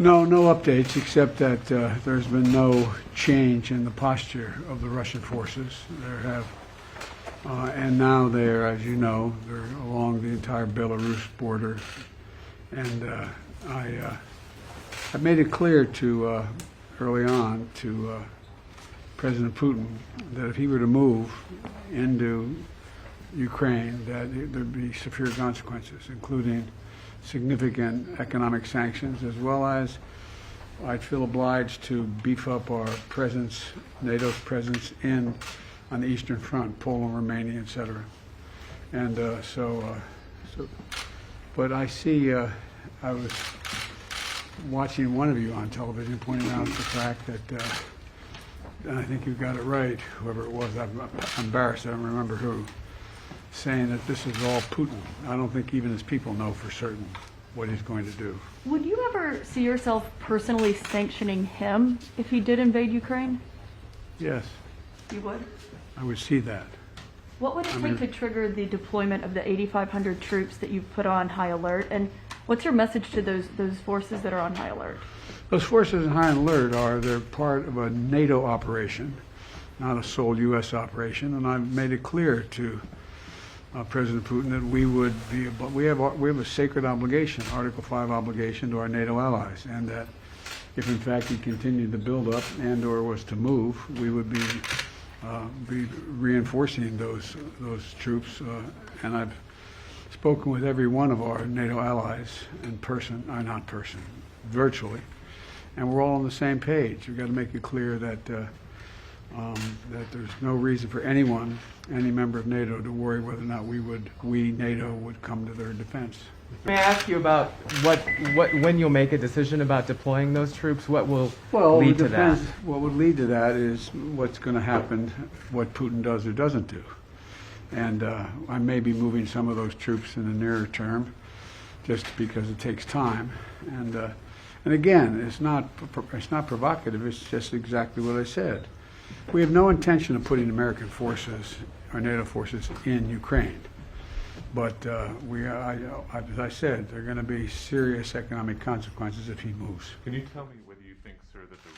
No, no updates, except that there's been no change in the posture of the Russian forces. There have, and now they're, as you know, they're along the entire Belarus border. And I made it clear to early on to President Putin that if he were to move into Ukraine, that there'd be severe consequences, including significant economic sanctions, as well as I'd feel obliged to beef up our presence, NATO's presence on the Eastern Front, Poland, Romania, etc. And but I see, I was watching one of you on television pointing out the fact that, and I think you got it right, whoever it was, I'm embarrassed, I don't remember who, saying that this is all Putin. I don't think even his people know for certain what he's going to do. Would you ever see yourself personally sanctioning him if he did invade Ukraine? Yes, You would? I would see that. What would it take to trigger the deployment of the 8,500 troops that you've put on high alert? And what's your message to those forces that are on high alert? Those forces in high alert they're part of a NATO operation, not a sole U.S. operation, and I've made it clear to President Putin that we have a sacred obligation, Article 5 obligation to our NATO allies, and that if in fact he continued to build up and/or was to move, we would be reinforcing those troops. And I've spoken with every one of our NATO allies in person, or not person, virtually, and we're all on the same page. We've got to make it clear that that there's no reason for anyone, any member of NATO, to worry whether or not NATO would come to their defense. May I ask you about when you'll make a decision about deploying those troops? What will lead to that? What would lead to that is what's going to happen, what Putin does or doesn't do. And I may be moving some of those troops in the nearer term, just because it takes time. And again, it's not provocative. It's just exactly what I said. We have no intention of putting American forces or NATO forces in Ukraine. But as I said, there are going to be serious economic consequences if he moves. Can you tell me